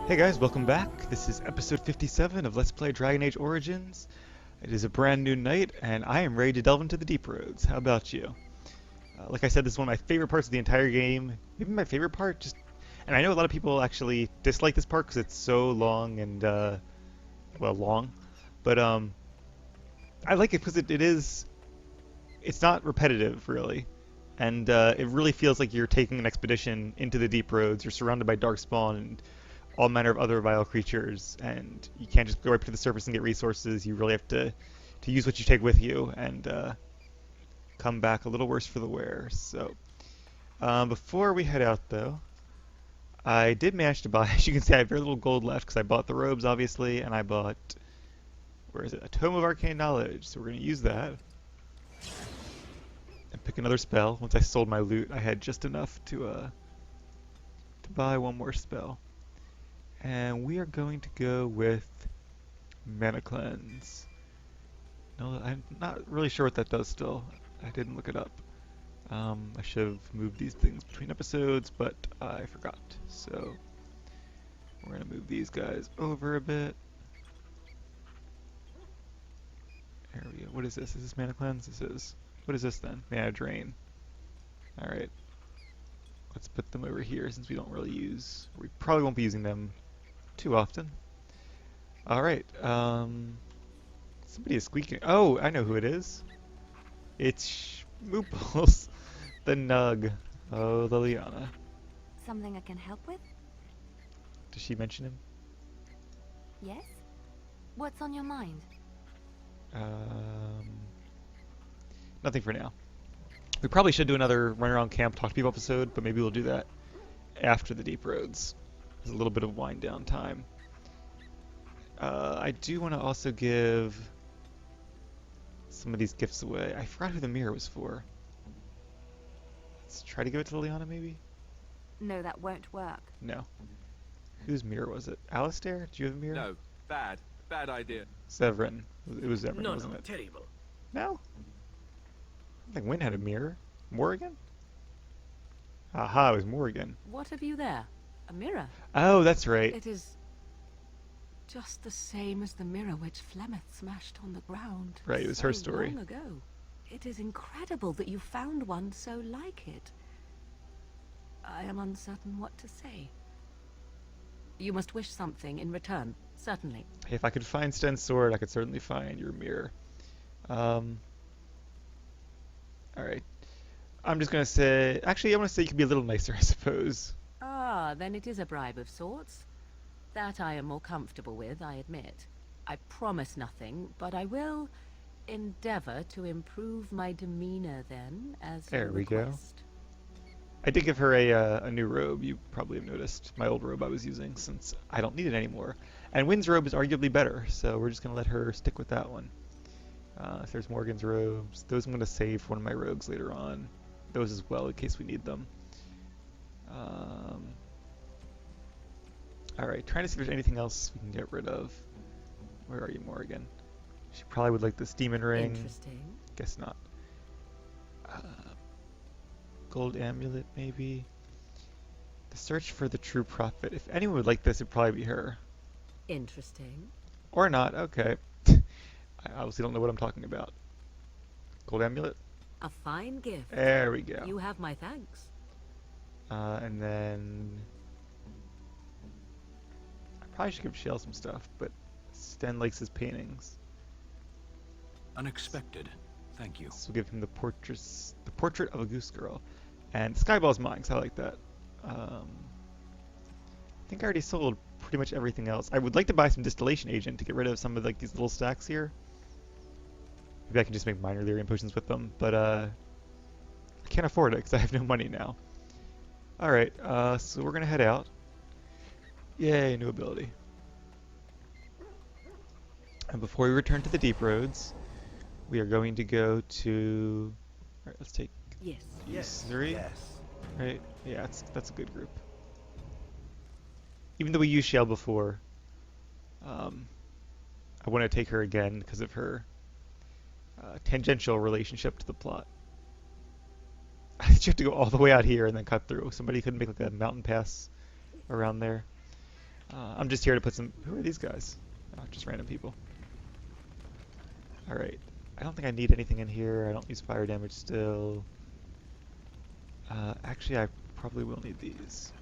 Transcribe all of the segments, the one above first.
Hey guys, welcome back. This is episode 57 of Let's Play Dragon Age Origins. It is a brand new night, and I am ready to delve into the deep roads. How about you? Like I said, this is one of my favorite parts of the entire game. Maybe my favorite part, and I know a lot of people actually dislike this part because it's so long and, well, long. But, I like it because it's not repetitive, really. And, it really feels like you're taking an expedition into the deep roads. You're surrounded by Darkspawn and all manner of other vile creatures, and you can't just go right to the surface and get resources. You really have to use what you take with you and come back a little worse for the wear. So before we head out, though, I did manage to buy, as you can see, I have very little gold left because I bought the robes, obviously, and I bought, where is it, a Tome of Arcane Knowledge. So we're going to use that and pick another spell. Once I sold my loot, I had just enough to buy one more spell. And we are going to go with Mana Cleanse. No, I'm not really sure what that does still. I didn't look it up. I should have moved these things between episodes, but I forgot. So we're going to move these guys over a bit. There we go. What is this? Is this Mana Cleanse? This is. What is this then? Mana Drain. Alright. Let's put them over here since we don't really use... We probably won't be using them too often. Alright, somebody is squeaking. Oh, I know who it is. It's Schmooples, the Nug. Oh, Liliana. Something I can help with? Does she mention him? Yes? What's on your mind? Nothing for now. We probably should do another run around camp, talk to people episode, but maybe we'll do that after the deep roads. There's a little bit of wind down time. I do want to also give some of these gifts away. I forgot who the mirror was for. Let's try to give it to Liliana, maybe? No, that won't work. No. Whose mirror was it? Alistair? Do you have a mirror? No, bad idea. Severin. It was Severin, No, wasn't no, it? terrible. No? I think Wynn had a mirror. Morrigan? Aha, it was Morrigan. What have you there? A mirror? Oh, that's right. It is just the same as the mirror which Flemeth smashed on the ground. Right, it was her story. Long ago. It is incredible that you found one so like it. I am uncertain what to say. You must wish something in return, certainly. Hey, if I could find Sten's sword, I could certainly find your mirror. Alright. I'm just gonna say... Actually, I want to say you could be a little nicer, I suppose. Ah, then it is a bribe of sorts. That I am more comfortable with, I admit. I promise nothing, but I will endeavor to improve my demeanor then, as There you we go. request. I did give her a new robe. You probably have noticed. My old robe I was using, since I don't need it anymore. And Wynn's robe is arguably better, so we're just gonna let her stick with that one. If there's Morgan's robes, those I'm gonna save for one of my rogues later on. Those as well, in case we need them. Alright, trying to see if there's anything else we can get rid of. Where are you, Morgan? She probably would like this demon ring. Interesting. Guess not. Gold amulet, maybe. The search for the true prophet. If anyone would like this, it'd probably be her. Interesting. Or not, okay. I obviously don't know what I'm talking about. Gold amulet? A fine gift. There we go. You have my thanks. And then... I probably should give Shale some stuff, but Sten likes his paintings. Unexpected. Thank you. So we'll give him the portrait of a goose girl. And Skyball's mine, because I like that. I think I already sold pretty much everything else. I would like to buy some distillation agent to get rid of some of like these little stacks here. Maybe I can just make minor lyrium potions with them, but I can't afford it because I have no money now. Alright, so we're going to head out. Yay, new ability. And before we return to the deep roads, we are going to go to... Alright, let's take Yes. Yes. 3. Yes. Right? Yeah, that's a good group. Even though we used Shale before, I want to take her again because of her tangential relationship to the plot. I think you have to go all the way out here and then cut through. Somebody could make like a mountain pass around there. I'm just here to put some... Who are these guys? Oh, just random people. Alright. I don't think I need anything in here. I don't use fire damage still. Actually, I probably will need these.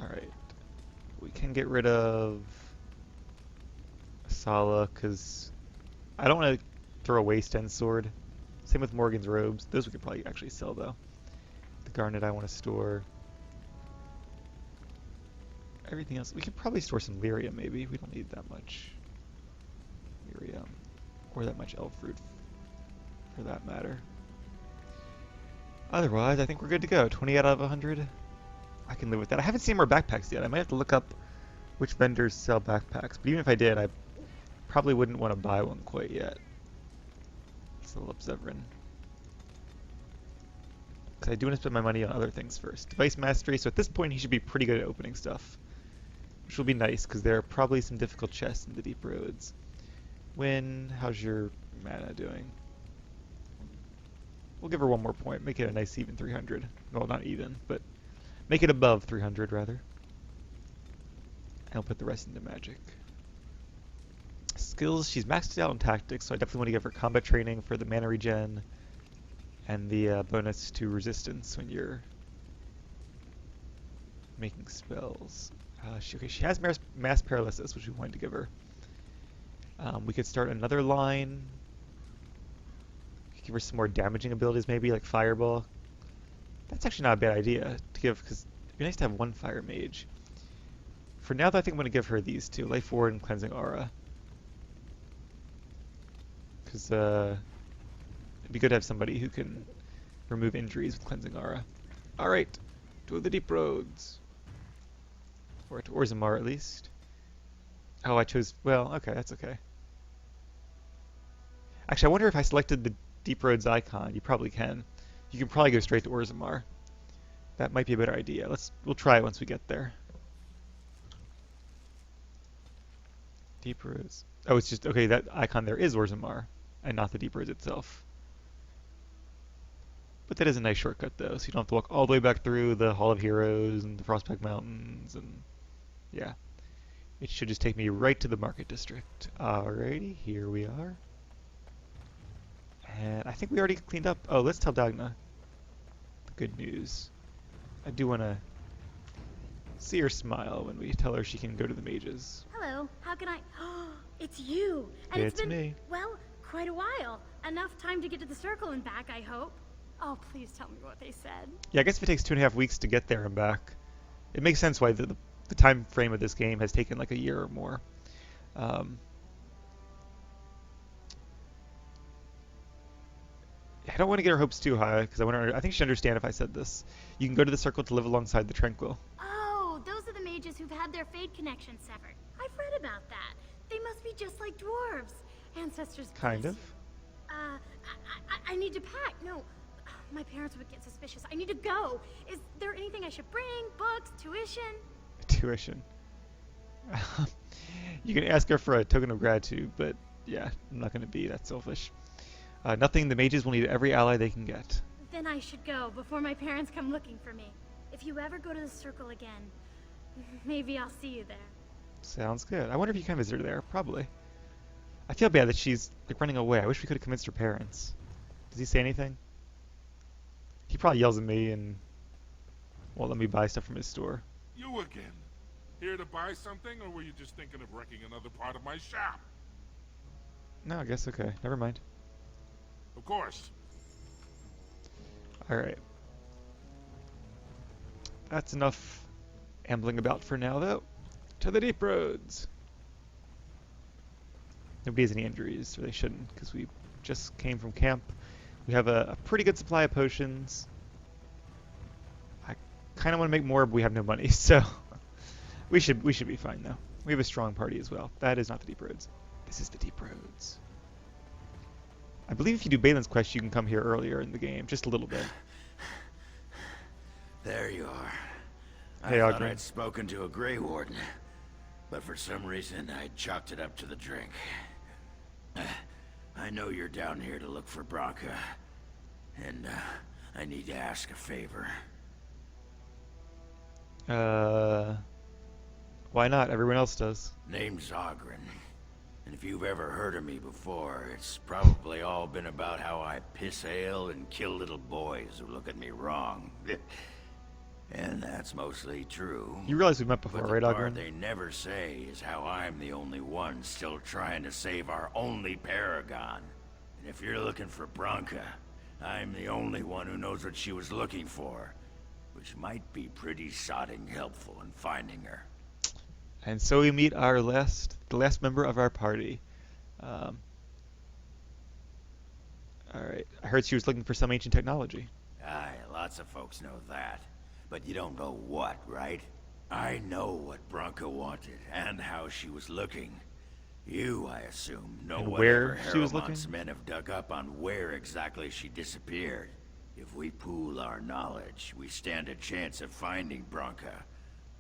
Alright. We can get rid of Sala, because I don't want to throw a waste end sword. Same with Morgan's robes. Those we could probably actually sell, though. The garnet I want to store. Everything else, we could probably store some lyrium, maybe. We don't need that much lyrium. Or that much elf fruit, for that matter. Otherwise, I think we're good to go. 28 out of 100. I can live with that. I haven't seen more backpacks yet. I might have to look up which vendors sell backpacks. But even if I did, I probably wouldn't want to buy one quite yet. Let's level up Oghren. Because I do want to spend my money on other things first. Device Mastery, so at this point he should be pretty good at opening stuff. Which will be nice, because there are probably some difficult chests in the Deep Roads. Wynn, how's your mana doing? We'll give her one more point. Make it a nice even 300. Well, not even, but make it above 300, rather. And I'll put the rest into magic. Skills, she's maxed out on tactics, so I definitely want to give her combat training for the mana regen and the bonus to resistance when you're making spells. She has mass paralysis, which we wanted to give her. We could start another line. Give her some more damaging abilities, maybe like Fireball. That's actually not a bad idea to give, because it'd be nice to have one Fire Mage. For now, though, I think I'm going to give her these two, Life Ward and Cleansing Aura. Because it'd be good to have somebody who can remove injuries with Cleansing Aura. Alright, to the Deep Roads. Or to Orzammar, at least. Oh, I chose... Well, okay, that's okay. Actually, I wonder if I selected the Deep Roads icon. You probably can. You can probably go straight to Orzammar. That might be a better idea. We'll try it once we get there. Deep Roads. Oh, it's just... Okay, that icon there is Orzammar, and not the Deep Roads itself. But that is a nice shortcut, though, so you don't have to walk all the way back through the Hall of Heroes and the Frostback Mountains, and... Yeah. It should just take me right to the Market District. Alrighty, here we are. And I think we already cleaned up... Oh, let's tell Dagna the good news. I do want to see her smile when we tell her she can go to the mages. Hello, how can I... Oh, it's you! And It's been, me. well, quite a while. Enough time to get to the circle and back, I hope. Oh, please tell me what they said. Yeah, I guess if it takes 2.5 weeks to get there and back, it makes sense why the time frame of this game has taken like a year or more. I don't want to get her hopes too high, because I think she'd understand if I said this. You can go to the circle to live alongside the Tranquil. Oh, those are the mages who've had their fade connection severed. I've read about that. They must be just like dwarves. Ancestors... Kind of. I need to pack. No, my parents would get suspicious. I need to go. Is there anything I should bring? Books? Tuition? Tuition. You can ask her for a token of gratitude, but yeah, I'm not going to be that selfish. Nothing. The mages will need every ally they can get. Then I should go before my parents come looking for me. If you ever go to the circle again, maybe I'll see you there. Sounds good. I wonder if you can visit her there. Probably. I feel bad that she's like running away. I wish we could have convinced her parents. Does he say anything? He probably yells at me and won't let me buy stuff from his store. You again. Here to buy something, or were you just thinking of wrecking another part of my shop? No, I guess okay. Never mind. Of course. Alright. That's enough ambling about for now, though. To the Deep Roads! Nobody has any injuries, or they shouldn't, because we just came from camp. We have a pretty good supply of potions. I kind of want to make more, but we have no money, so we should be fine, though. We have a strong party as well. That is not the Deep Roads. This is the Deep Roads. I believe if you do Balin's quest, you can come here earlier in the game, just a little bit. There you are. Hey, I thought Oghren. I'd spoken to a Grey Warden, but for some reason I chalked it up to the drink. I know you're down here to look for Branka, and I need to ask a favor. Why not? Everyone else does. Name's Oghren. And if you've ever heard of me before, it's probably all been about how I piss ale and kill little boys who look at me wrong. And that's mostly true. You realize we met before, But right, the part Oghren? they never say is how I'm the only one still trying to save our only paragon. And if you're looking for Branka, I'm the only one who knows what she was looking for, which might be pretty sodding helpful in finding her. And so we meet the last member of our party. All right. I heard she was looking for some ancient technology. Aye, lots of folks know that. But you don't know what, right? I know what Branka wanted, and how she was looking. You, I assume, know And whatever where she was Harrowmont's looking? men have dug up on where exactly she disappeared. If we pool our knowledge, we stand a chance of finding Branka.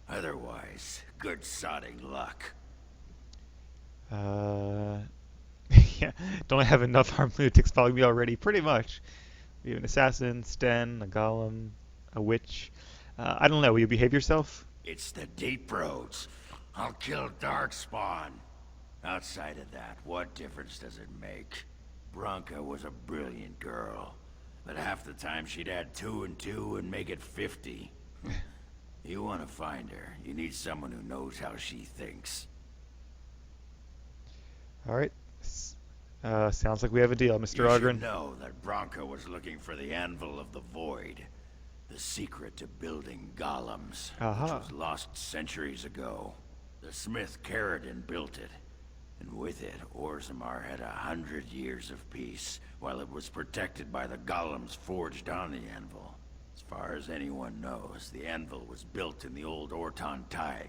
Otherwise, good sodding luck. Yeah. Don't I have enough armed lunatics following me already? Pretty much. We have an assassin, Sten, a golem, a witch. I don't know. Will you behave yourself? It's the deep roads. I'll kill Darkspawn. Outside of that, what difference does it make? Branka was a brilliant girl, but half the time she'd add 2 and 2 and make it 50. You want to find her, you need someone who knows how she thinks. All right. Sounds like we have a deal, Mr. You Oghren. should know that Branka was looking for the Anvil of the Void, the secret to building golems, Aha. which was lost centuries ago. The smith Caradon built it, and with it, Orzammar had 100 years of peace, while it was protected by the golems forged on the anvil. As far as anyone knows, the anvil was built in the old Aeducan Thaig.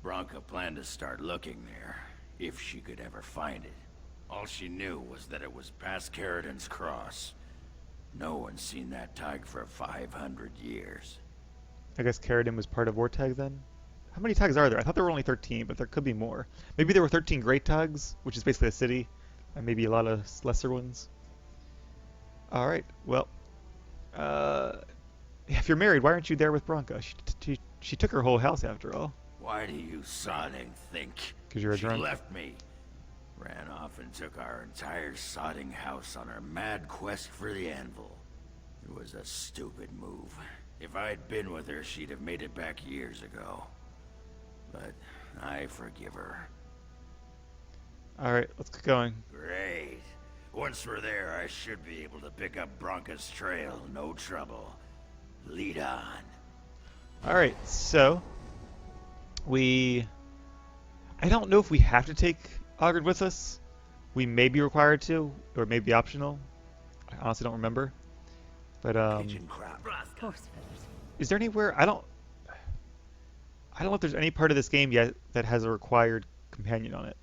Branka planned to start looking there, if she could ever find it. All she knew was that it was past Caradon's cross. No one's seen that Thaig for 500 years. I guess Caradon was part of Vortag then? How many tags are there? I thought there were only 13, but there could be more. Maybe there were 13 great tags, which is basically a city, and maybe a lot of lesser ones. Alright, well, if you're married, why aren't you there with Branka? She took her whole house after all. Why do you sodding think? 'Cause you're a she drunk. left me. Ran off and took our entire sodding house on her mad quest for the anvil. It was a stupid move. If I'd been with her, she'd have made it back years ago. But I forgive her. Alright, let's get going. Great. Once we're there, I should be able to pick up Branka's trail, no trouble. Lead on. Alright, so I don't know if we have to take Oghren with us. We may be required to, or it may be optional. I honestly don't remember. But Pigeon crap. is there anywhere I don't know if there's any part of this game yet that has a required companion on it.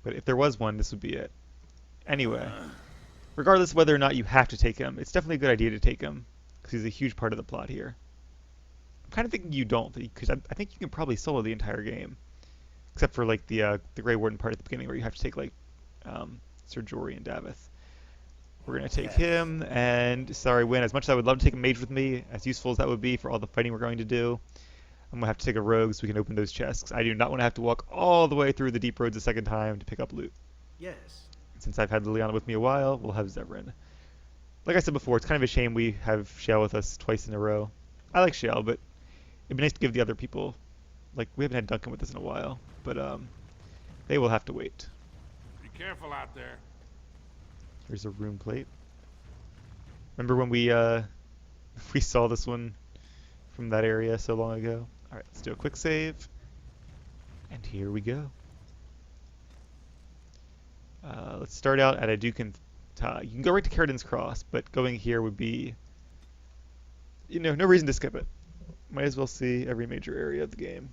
But if there was one, this would be it. Anyway, regardless of whether or not you have to take him, it's definitely a good idea to take him because he's a huge part of the plot here. I'm kind of thinking you don't, because I think you can probably solo the entire game, except for like the Grey Warden part at the beginning where you have to take like Sir Jory and Davith. We're gonna take him, and sorry, Win. As much as I would love to take a mage with me, as useful as that would be for all the fighting we're going to do, I'm gonna have to take a rogue so we can open those chests. I do not want to have to walk all the way through the deep roads a second time to pick up loot. Yes. Since I've had Liliana with me a while, we'll have Zevran. Like I said before, it's kind of a shame we have Shale with us twice in a row. I like Shale, but it'd be nice to give the other people, like we haven't had Duncan with us in a while, but they will have to wait. Be careful out there. Here's a rune plate. Remember when we we saw this one from that area so long ago? All right, let's do a quick save, and here we go. Let's start out at Aeducan Thaig. You can go right to Caradon's Cross, but going here would be, no reason to skip it. Might as well see every major area of the game.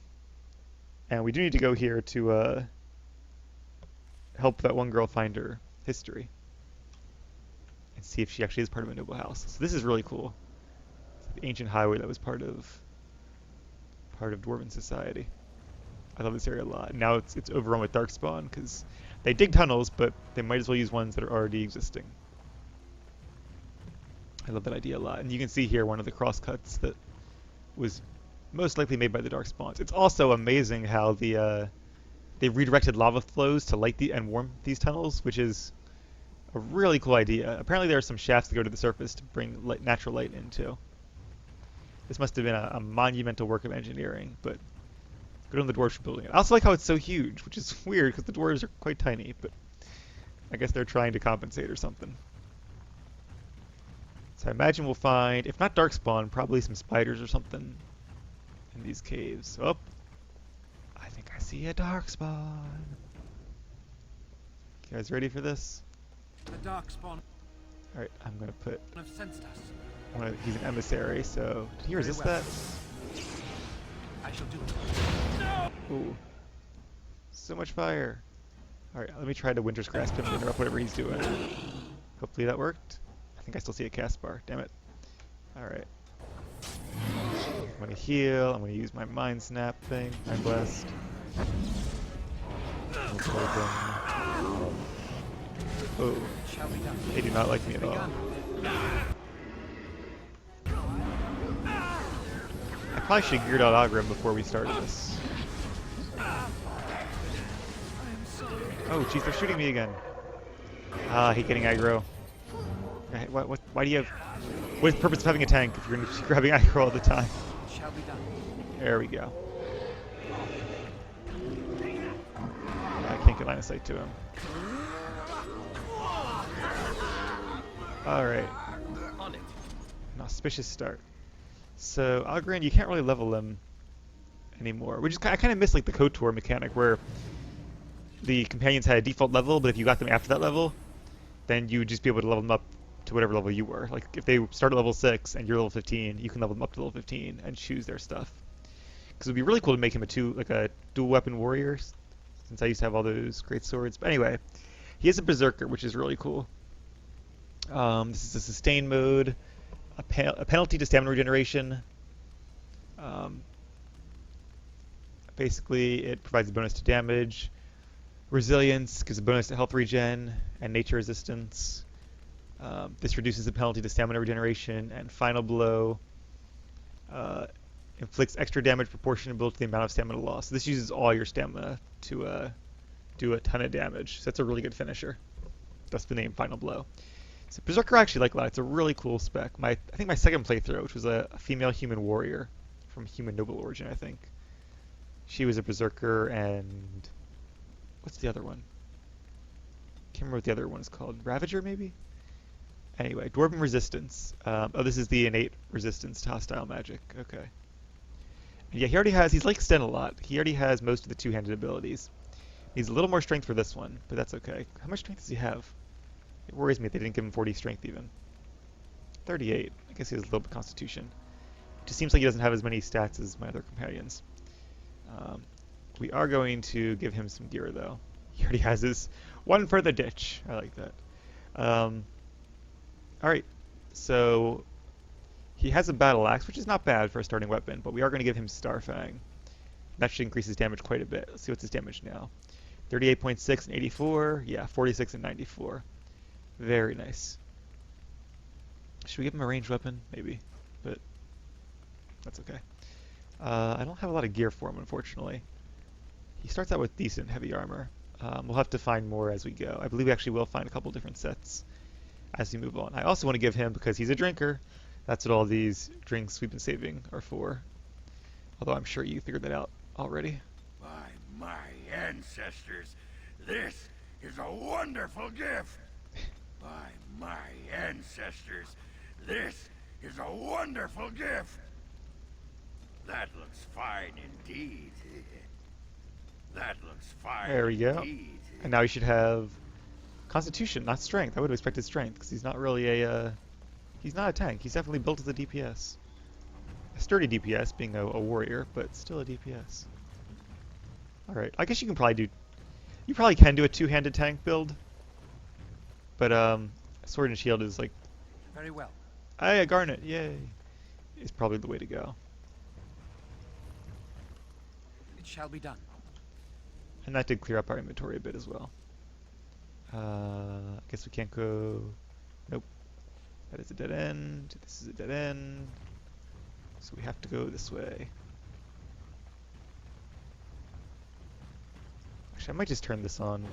And we do need to go here to help that one girl find her history and see if she actually is part of a noble house. So this is really cool. It's like the ancient highway that was part of dwarven society. I love this area a lot. Now it's overrun with Darkspawn because they dig tunnels, but they might as well use ones that are already existing. I love that idea a lot. And you can see here one of the crosscuts that was most likely made by the Darkspawns. It's also amazing how they redirected lava flows to light and warm these tunnels, which is a really cool idea. Apparently there are some shafts that go to the surface to bring natural light into. This must have been a monumental work of engineering, but good on the dwarves for building it. I also like how it's so huge, which is weird because the dwarves are quite tiny, but I guess they're trying to compensate or something. So I imagine we'll find, if not Darkspawn, probably some spiders or something in these caves. Oh, I think I see a Darkspawn. You guys ready for this? The Darkspawn Alright, I'm gonna put... have sensed us. He's an emissary, so... Did he resist well. that? I shall do it. Ooh. So much fire. Alright, let me try to Winter's Grasp him and interrupt whatever he's doing. Hopefully that worked. I think I still see a cast bar. Damn it. Alright. I'm gonna heal. I'm gonna use my Mind Snap thing. Mind Blast. Oh. Shall be done. They do not like me at all. I probably should have geared out Oghren before we started this. Oh, jeez, they're shooting me again. Ah, I hate getting aggro. Why do you have... What is the purpose of having a tank if you're going to be grabbing aggro all the time? Shall be done. There we go. I can't get line of sight to him. Alright. On it. An auspicious start. So, Oghren, you can't really level them anymore. Which is, I kind of miss like the KOTOR mechanic where the companions had a default level, but if you got them after that level, then you would just be able to level them up to whatever level you were. Like, if they start at level 6 and you're level 15, you can level them up to level 15 and choose their stuff. Because it would be really cool to make him a dual weapon warrior, since I used to have all those great swords. But anyway, he is a berserker, which is really cool. This is a sustain mode, a penalty to stamina regeneration. Basically, it provides a bonus to damage. Resilience gives a bonus to health regen and nature resistance. This reduces the penalty to stamina regeneration. And final blow inflicts extra damage proportional to the amount of stamina lost. So this uses all your stamina to do a ton of damage. So that's a really good finisher. That's the name, final blow. So Berserker I actually like a lot. It's a really cool spec. I think my second playthrough, which was a female human warrior from human noble origin, I think. She was a Berserker, and what's the other one? Can't remember what the other one is called. Ravager, maybe? Anyway, Dwarven Resistance. Oh, this is the innate resistance to hostile magic. Okay. And yeah, he's like Sten a lot. He already has most of the two-handed abilities. Needs a little more strength for this one, but that's okay. How much strength does he have? It worries me they didn't give him 40 strength even. 38. I guess he has a little bit of constitution. It just seems like he doesn't have as many stats as my other companions. We are going to give him some gear though. He already has his one for the ditch. I like that. Alright, so he has a battle axe, which is not bad for a starting weapon, but we are going to give him Starfang. That should increase his damage quite a bit. Let's see what's his damage now. 38.6 and 84. Yeah, 46 and 94. Very nice. Should we give him a ranged weapon? Maybe, but that's okay. I don't have a lot of gear for him, unfortunately. He starts out with decent heavy armor. We'll have to find more as we go. I believe we actually will find a couple different sets as we move on. I also want to give him, because he's a drinker, that's what all these drinks we've been saving are for. Although I'm sure you figured that out already. By my ancestors, this is a wonderful gift. By my ancestors, this is a wonderful gift. That looks fine indeed. That looks fine. There we go. Indeed. And now he should have Constitution, not Strength. I would have expected Strength, because he's not really he's not a tank. He's definitely built as a DPS. A sturdy DPS, being a warrior, but still a DPS. Alright, I guess you probably can do a two-handed tank build. But, Sword and Shield is like... Very well. Hey, a Garnet, yay! Is probably the way to go. It shall be done. And that did clear up our inventory a bit as well. I guess we can't go... Nope. That is a dead end. This is a dead end. So we have to go this way. Actually, I might just turn this on,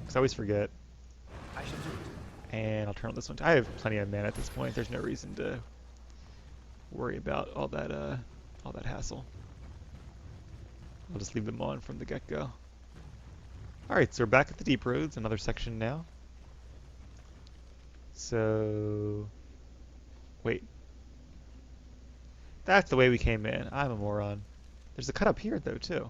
because I always forget. I shall do it. And I'll turn on this one. I have plenty of mana at this point. There's no reason to worry about all that hassle. I'll just leave them on from the get-go. Alright, so we're back at the Deep Roads, another section now. So... wait. That's the way we came in. I'm a moron. There's a cut up here, though, too.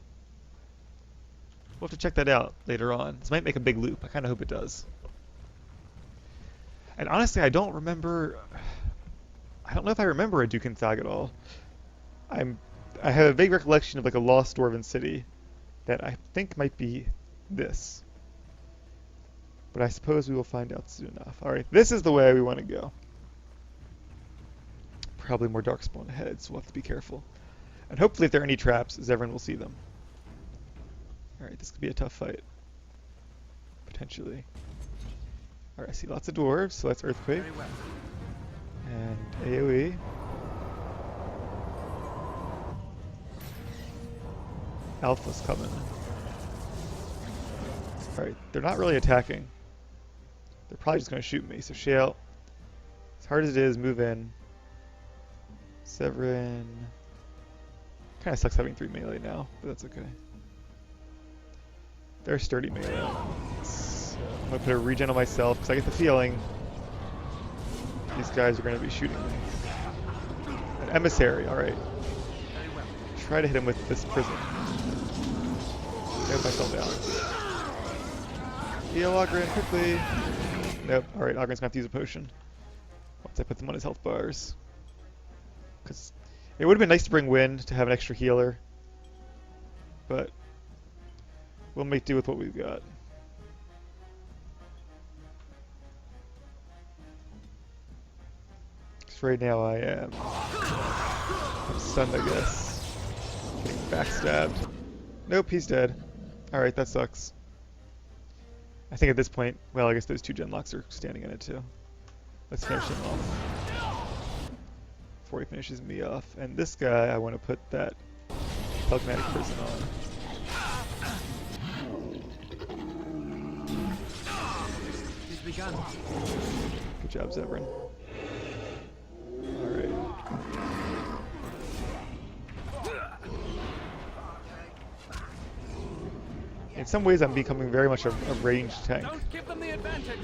We'll have to check that out later on. This might make a big loop. I kind of hope it does. And honestly, I don't remember... I don't know if I remember Aeducan Thaig at all. I have a vague recollection of like a lost dwarven city that I think might be this. But I suppose we will find out soon enough. Alright, this is the way we want to go. Probably more Darkspawn ahead, so we'll have to be careful. And hopefully if there are any traps, Oghren will see them. Alright, this could be a tough fight. Potentially. Alright, I see lots of dwarves, so that's Earthquake. Very well. And AoE. Alpha's coming. Alright, they're not really attacking. They're probably just going to shoot me, so Shale, as hard as it is, move in. Severin. Kind of sucks having 3 melee now, but that's okay. They're sturdy melee. So I'm going to put a regen on myself, because I get the feeling these guys are going to be shooting me. An emissary, alright. Very well. Try to hit him with this prism. Nope, I fell down. Heal Oghren quickly. Nope, alright, Oghren's gonna have to use a potion. Once I put them on his health bars. Because it would have been nice to bring Wind to have an extra healer. But we'll make do with what we've got. Because right now I'm stunned, I guess. Getting backstabbed. Nope, he's dead. Alright, that sucks. I think at this point, well, I guess those 2 genlocks are standing in it too. Let's finish him off. Before he finishes me off. And this guy, I want to put that Telekinetic Prison on. It is begun. Good job, Oghren. Alright. In some ways, I'm becoming very much a ranged tank, Don't give them the advantage.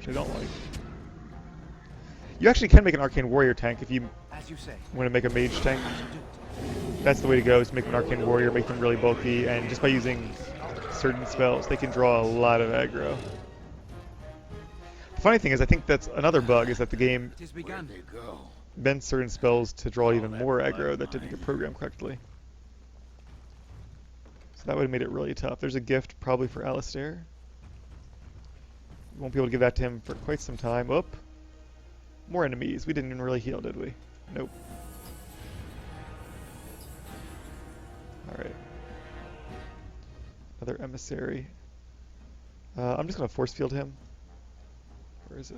which I don't like. You actually can make an Arcane Warrior tank if you As you say. want to make a Mage tank. I shall do it. That's the way to go, is to make an Arcane Warrior, make them really bulky, and just by using certain spells, they can draw a lot of aggro. The funny thing is, I think that's another bug, is that the game It is begun. Where'd they go? bent certain spells to draw even more aggro that didn't get programmed correctly. So that would have made it really tough. There's a gift probably for Alistair. We won't be able to give that to him for quite some time. Oop. More enemies. We didn't even really heal, did we? Nope. Alright. Another emissary. I'm just going to force field him. Where is it?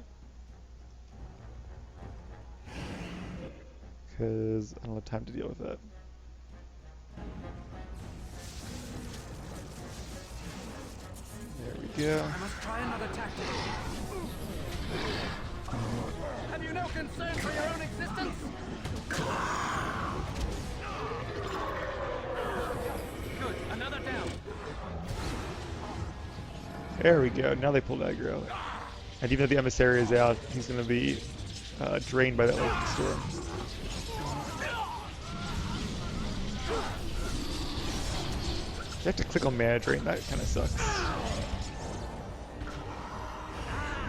Because I don't have time to deal with that. There we go. I must try another tactic. Have you no concern for your own existence? Good, another down. There we go. Now they pulled aggro. And even though the emissary is out, he's going to be drained by that lightning storm. You have to click on mana drain. That kind of sucks.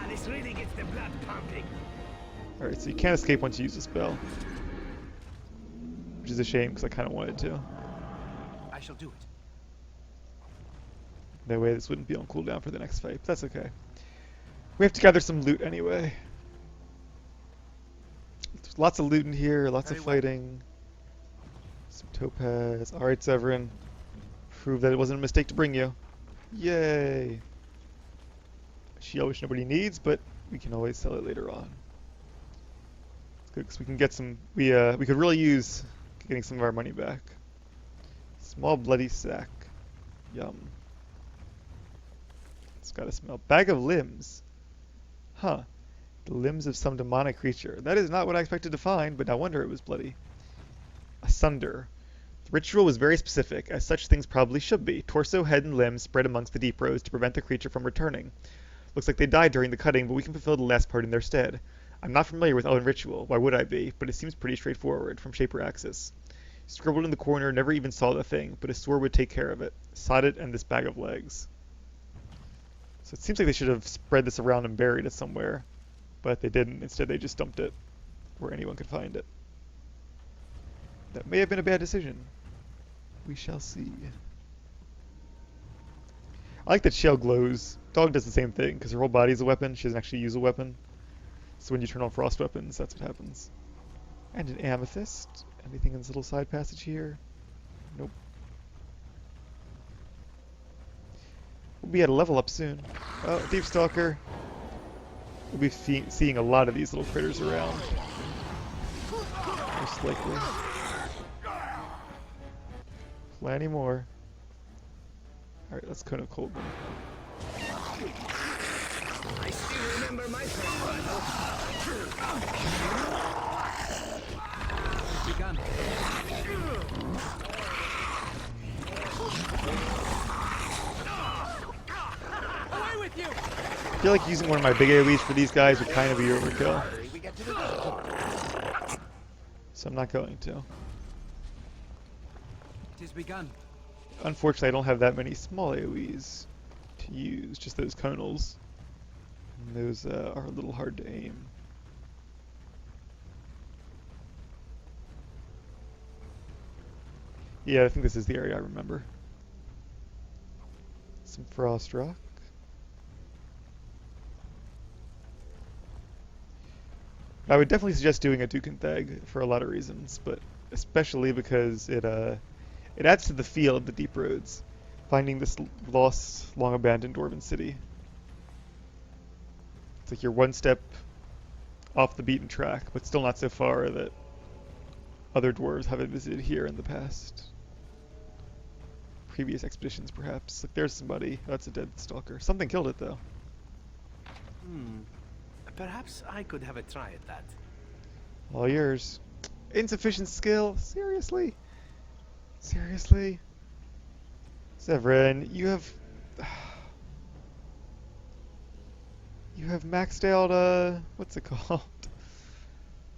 This really gets the blood pumping. Alright, so you can't escape once you use the spell. Which is a shame, because I kind of wanted to. I shall do it. That way this wouldn't be on cooldown for the next fight, but that's okay. We have to gather some loot anyway. There's lots of loot in here, lots of fighting. Some topaz. Alright, Oghren. Prove that it wasn't a mistake to bring you. Yay! A shield which nobody needs, but we can always sell it later on. It's good because we can get some. We could really use getting some of our money back. Small bloody sack. Yum. It's got a smell. Bag of limbs. Huh. The limbs of some demonic creature. That is not what I expected to find, but no wonder it was bloody. Asunder. The ritual was very specific, as such things probably should be. Torso, head, and limbs spread amongst the deep rows to prevent the creature from returning. Looks like they died during the cutting, but we can fulfill the last part in their stead. I'm not familiar with Elven ritual, why would I be? But it seems pretty straightforward, from Shaper Axis. Scribbled in the corner, never even saw the thing, but a sword would take care of it. Sod it and this bag of legs. So it seems like they should have spread this around and buried it somewhere, but they didn't. Instead, they just dumped it where anyone could find it. That may have been a bad decision. We shall see. I like that Shale glows. Dog does the same thing, because her whole body is a weapon. She doesn't actually use a weapon. So when you turn on frost weapons, that's what happens. And an amethyst. Anything in this little side passage here? Nope. We'll be at a level up soon. Oh, Deep Stalker. We'll be seeing a lot of these little critters around. Most likely. Plenty more. Alright, let's Cone of Cold them. I still remember my first battle. Begun. Away with you! I feel like using one of my big AoEs for these guys would kind of be overkill. So I'm not going to. It is begun. Unfortunately, I don't have that many small AoEs to use, just those conals. And those are a little hard to aim. Yeah, I think this is the area I remember. Some frost rock. I would definitely suggest doing a Aeducan Thaig for a lot of reasons, but especially because it adds to the feel of the deep roads, finding this lost, long abandoned dwarven city. It's like you're one step off the beaten track, but still not so far that other dwarves haven't visited here in the past. Previous expeditions, perhaps. Like, there's somebody. Oh, that's a dead stalker. Something killed it, though. Perhaps I could have a try at that. All yours. Insufficient skill? Seriously? Seriously? Severin, you have... You have maxed out, what's it called?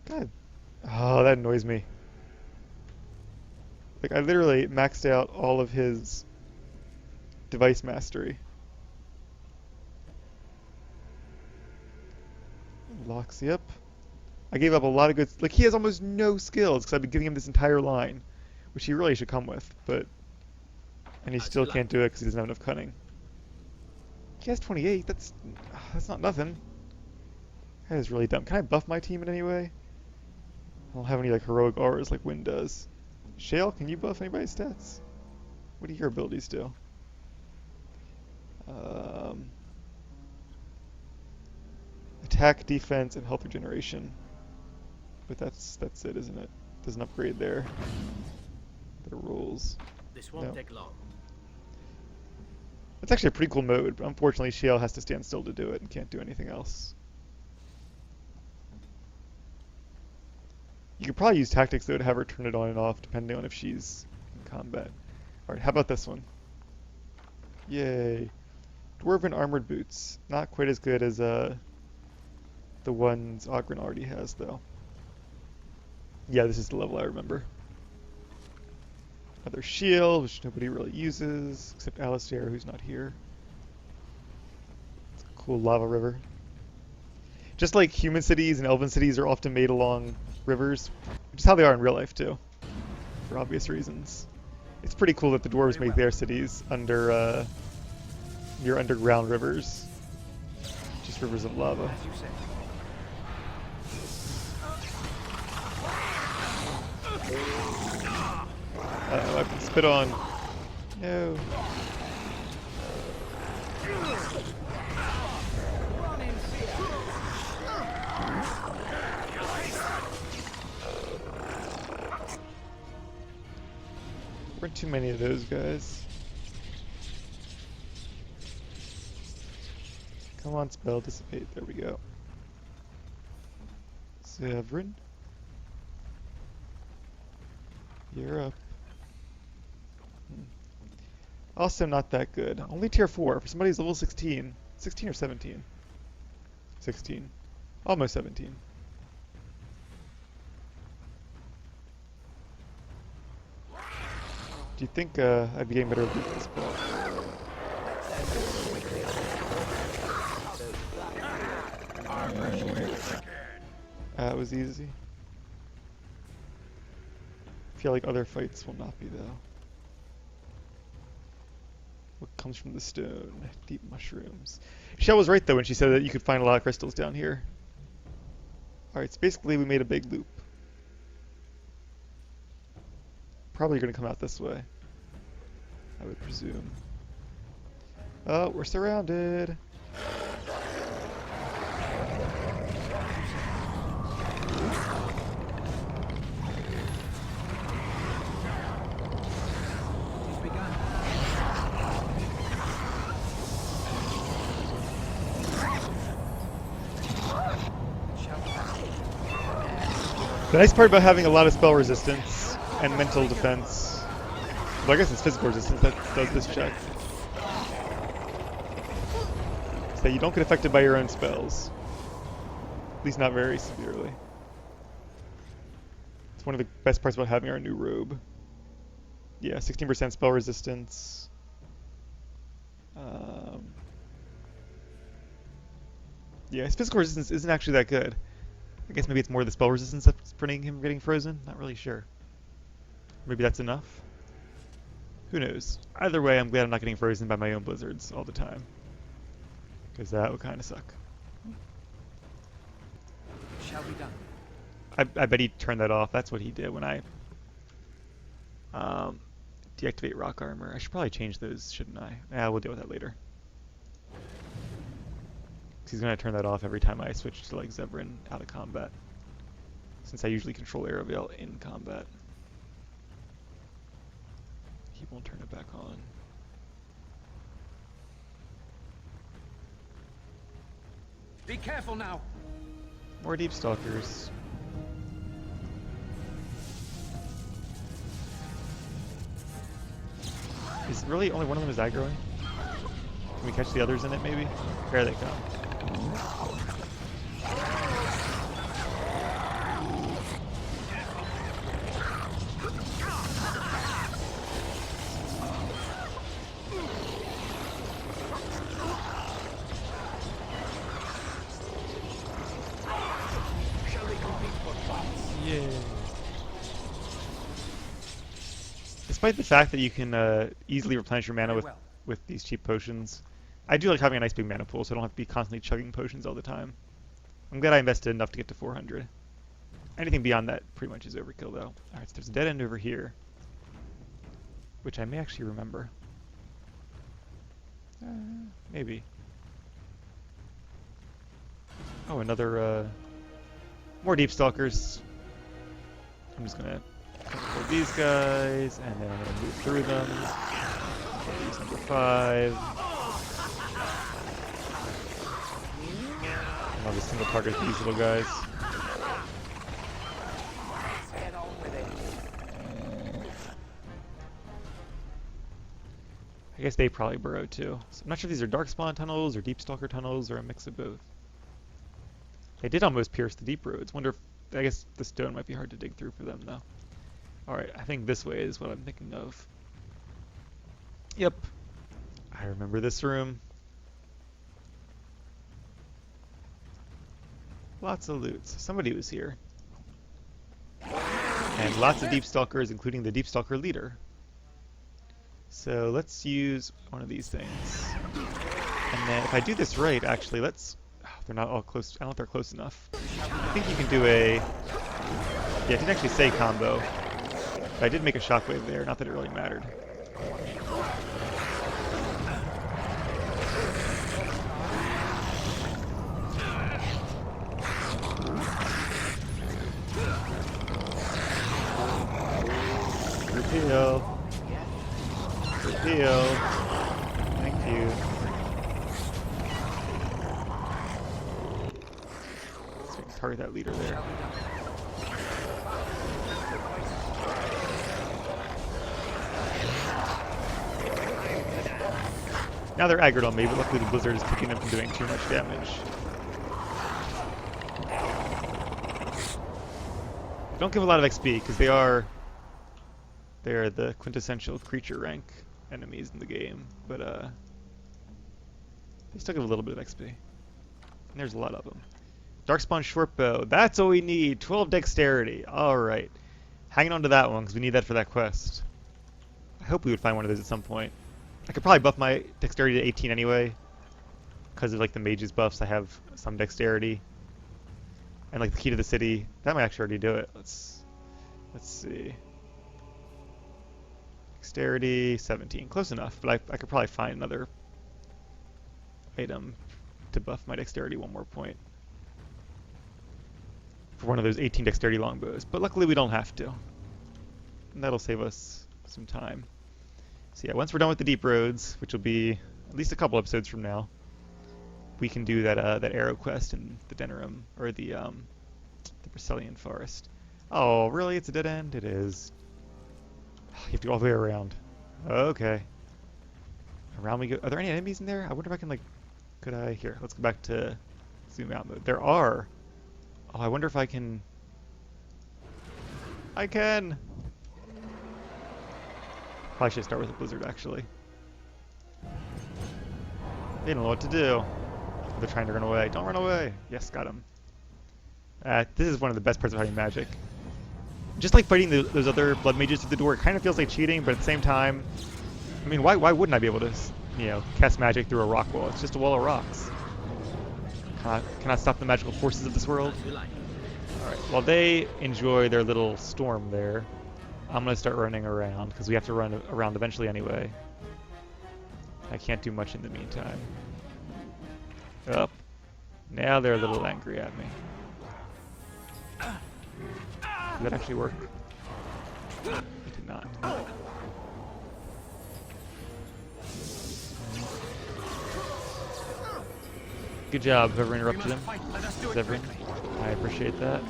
God. Oh, that annoys me. Like, I literally maxed out all of his device mastery. Locks you up. I gave up a lot of good... Like, he has almost no skills, because I've been giving him this entire line, which he really should come with, but... And he still can't do it because he doesn't have enough cunning. He has 28. That's not nothing. That is really dumb. Can I buff my team in any way? I don't have any like heroic auras like Wind does. Shale, can you buff anybody's stats? What do your abilities do? Attack, defense, and health regeneration. But that's it, isn't it? Doesn't upgrade their rules. This won't take long. It's actually a pretty cool mode, but unfortunately Shale has to stand still to do it and can't do anything else. You could probably use tactics though to have her turn it on and off depending on if she's in combat. Alright, how about this one? Yay. Dwarven armored boots. Not quite as good as the ones Oghren already has though. Yeah, this is the level I remember. Another shield, which nobody really uses, except Alistair, who's not here. It's a cool lava river. Just like human cities and elven cities are often made along rivers, which is how they are in real life too, for obvious reasons. It's pretty cool that the dwarves make their cities under near underground rivers, just rivers of lava. Uh-oh, I've been spit on. No. weren't too many of those guys. Come on, spell, dissipate. There we go. Severin. You're up. Also not that good. Only tier 4 for somebody who's level 16. 16 or 17? 16. Almost 17. Do you think I'd be getting better with this spell? That was easy. I feel like other fights will not be though. What comes from the stone? Deep mushrooms. Shell was right though when she said that you could find a lot of crystals down here. Alright, so basically we made a big loop. Probably gonna come out this way, I would presume. Oh, we're surrounded. The nice part about having a lot of spell resistance and mental defense, well I guess it's physical resistance that does this check, is that you don't get affected by your own spells. At least not very severely. It's one of the best parts about having our new robe. Yeah, 16% spell resistance. Yeah, his physical resistance isn't actually that good. I guess maybe it's more the spell resistance that's preventing him getting frozen. Not really sure. Maybe that's enough. Who knows? Either way, I'm glad I'm not getting frozen by my own blizzards all the time, because that would kind of suck. Shall be done. I bet he turned that off. That's what he did when I deactivate rock armor. I should probably change those, shouldn't I? Yeah, we'll deal with that later. He's gonna turn that off every time I switch to like Zebrin out of combat, since I usually control Aravail in combat. He won't turn it back on. Be careful now. More deep stalkers. Is really only one of them is aggroing? Can we catch the others in it maybe? Here they come. Yay. Despite the fact that you can easily replenish your mana with these cheap potions, I do like having a nice big mana pool so I don't have to be constantly chugging potions all the time. I'm glad I invested enough to get to 400. Anything beyond that pretty much is overkill though. Alright, so there's a dead end over here, which I may actually remember. Maybe. Oh, another, more deep stalkers. I'm just gonna kill these guys, and then I'm gonna move through them. These number 5. I'll just single target these little guys. I guess they probably burrow too. So I'm not sure if these are Darkspawn tunnels or Deep Stalker tunnels or a mix of both. They did almost pierce the deep roads. Wonder if, I guess the stone might be hard to dig through for them though. Alright, I think this way is what I'm thinking of. Yep. I remember this room. Lots of loot. Somebody was here. And lots of Deep Stalkers, including the Deep Stalker leader. So let's use one of these things. And then if I do this right, actually, let's... Oh, they're not all close. I don't know if they're close enough. I think you can do a... Yeah, it didn't actually say combo. But I did make a shockwave there, not that it really mattered. Group heal. Heal. Thank you. So we can target that leader there. Shall be done. Now they're aggroed on me, but luckily the blizzard is keeping them from doing too much damage. Don't give a lot of XP because they're the quintessential creature rank enemies in the game, but they still give a little bit of XP. And there's a lot of them. Darkspawn shortbow, that's what we need. 12 dexterity. All right, hanging on to that one because we need that for that quest. I hope we would find one of those at some point. I could probably buff my dexterity to 18 anyway, because of like the mage's buffs. I have some dexterity, and like the key to the city, that might actually already do it. Let's see. Dexterity 17, close enough. But I could probably find another item to buff my dexterity one more point for one of those 18 dexterity longbows. But luckily we don't have to, and that'll save us some time. So yeah, once we're done with the deep roads, which will be at least a couple episodes from now, we can do that arrow quest in the Denerim, or the Briselian Forest. Oh, really? It's a dead end? It is. You have to go all the way around. Okay. Around we go. Are there any enemies in there? I wonder if I can, like, could I? Here, let's go back to zoom out mode. There are. Oh, I wonder if I can. I can! Probably should start with a blizzard, actually. They don't know what to do. They're trying to run away. Don't run away! Yes, got him. This is one of the best parts of fighting magic. Just like fighting those other blood mages through the door, it kind of feels like cheating, but at the same time, I mean, why wouldn't I be able to, you know, cast magic through a rock wall? It's just a wall of rocks. Cannot stop the magical forces of this world. Alright, while they enjoy their little storm there, I'm going to start running around, because we have to run around eventually anyway. I can't do much in the meantime. Up. Now they're a little angry at me. Did that actually work? It did not. Good job, whoever interrupted him. Zevran. I appreciate that.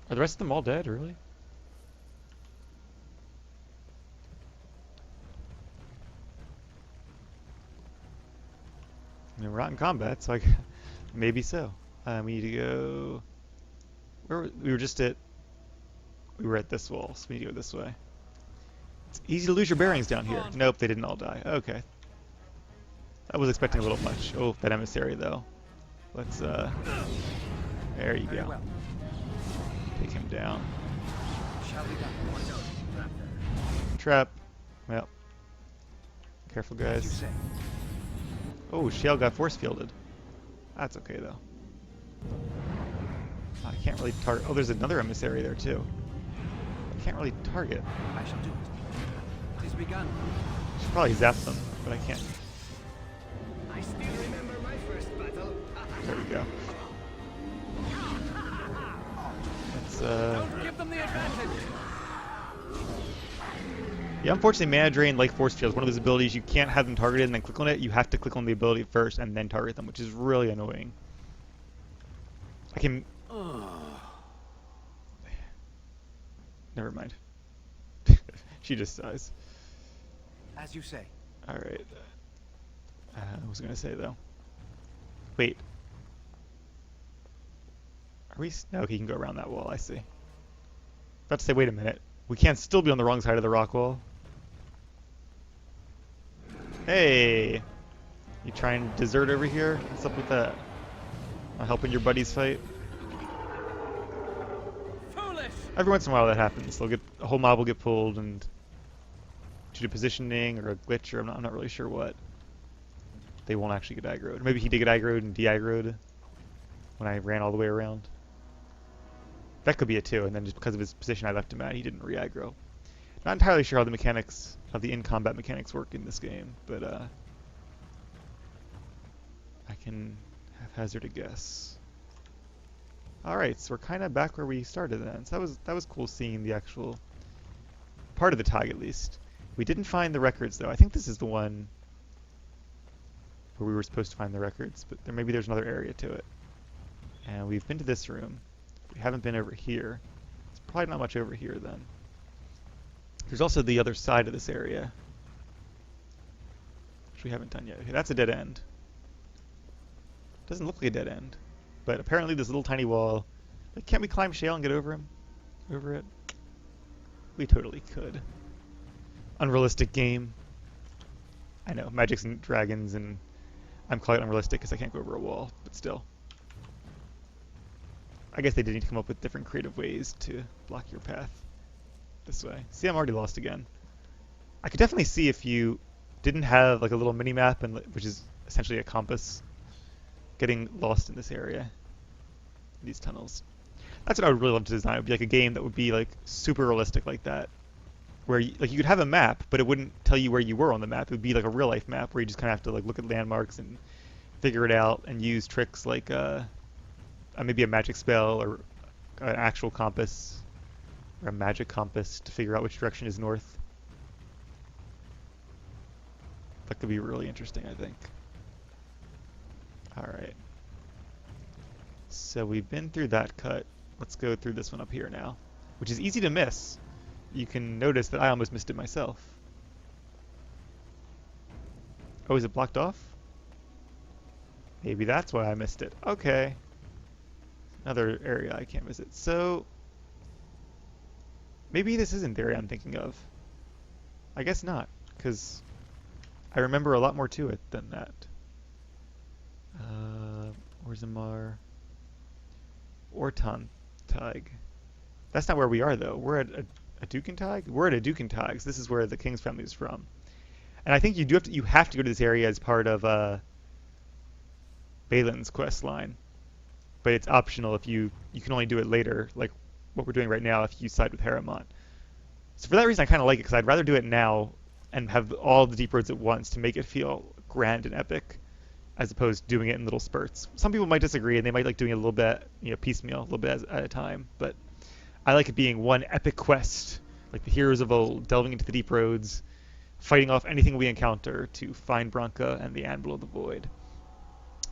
Are the rest of them all dead, really? I mean, we're not in combat, so maybe so. We need to go. We were just at. We were at this wall, so we need to go this way. It's easy to lose your bearings down here. Nope, they didn't all die. Okay. I was expecting a little much. Oh, that emissary though. Let's. There you go. Take him down. Trap. Yep. Careful, guys. Oh, Shale got force fielded. That's okay though. I can't really target. Oh, there's another emissary there too. I can't really target. I shall do it. It is begun. I should probably zap them, but I can't. I still remember my first battle. There we go. Let's Don't give them the advantage. Yeah, unfortunately, Mana Drain, like Force Field, is one of those abilities you can't have them targeted and then click on it. You have to click on the ability first and then target them, which is really annoying. I can. Never mind. She just sighs. As you say. All right. I was gonna say though. Wait. Are we? No, he can go around that wall. I see. About to say, wait a minute. We can't still be on the wrong side of the rock wall. Hey! You trying to desert over here? What's up with that? Not helping your buddies fight? Foolish. Every once in a while that happens. They'll get a whole mob will get pulled and due to positioning or a glitch or I'm not really sure what. They won't actually get aggroed. Maybe he did get aggroed and de-aggroed when I ran all the way around. That could be it too, and then just because of his position I left him at, he didn't re-aggro. Not entirely sure how the mechanics, how the in-combat mechanics work in this game, but I can haphazard a guess. Alright, so we're kind of back where we started then. So that was cool seeing the actual part of the Thaig at least. We didn't find the records though. I think this is the one where we were supposed to find the records, but maybe there's another area to it. And we've been to this room. We haven't been over here. It's probably not much over here then. There's also the other side of this area, which we haven't done yet. Okay, that's a dead end. Doesn't look like a dead end, but apparently this little tiny wall. Like, can't we climb shale and get over him? Over it? We totally could. Unrealistic game. I know, Magics and Dragons, and I'm calling it unrealistic because I can't go over a wall, but still. I guess they did need to come up with different creative ways to block your path this way. See, I'm already lost again. I could definitely see if you didn't have like a little mini map, and which is essentially a compass, getting lost in this area, these tunnels. That's what I would really love to design. It would be like a game that would be like super realistic like that, where you could have a map, but it wouldn't tell you where you were on the map. It would be like a real life map where you just kind of have to like look at landmarks and figure it out and use tricks like maybe a magic spell or an actual compass or a magic compass to figure out which direction is north. That could be really interesting, I think. Alright. So we've been through that cut. Let's go through this one up here now, which is easy to miss. You can notice that I almost missed it myself. Oh, is it blocked off? Maybe that's why I missed it. Okay. Another area I can't visit. So, maybe this isn't the area I'm thinking of. I guess not, because I remember a lot more to it than that. Orzammar. Aeducan Thaig. That's not where we are, though. We're at Aeducan Thaig? We're at Aeducan Thaig. This is where the king's family is from. And I think you have to go to this area as part of Balin's quest line. But it's optional if you can only do it later, like what we're doing right now if you side with Harriman. So for that reason I kind of like it, because I'd rather do it now and have all the deep roads at once to make it feel grand and epic, as opposed to doing it in little spurts. Some people might disagree and they might like doing it a little bit, piecemeal, a little bit at a time, but I like it being one epic quest, like the heroes of old, delving into the deep roads, fighting off anything we encounter to find Branka and the Anvil of the Void.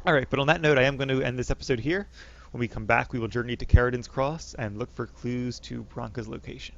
Alright, but on that note, I am going to end this episode here. When we come back, we will journey to Caridin's Cross and look for clues to Branka's location.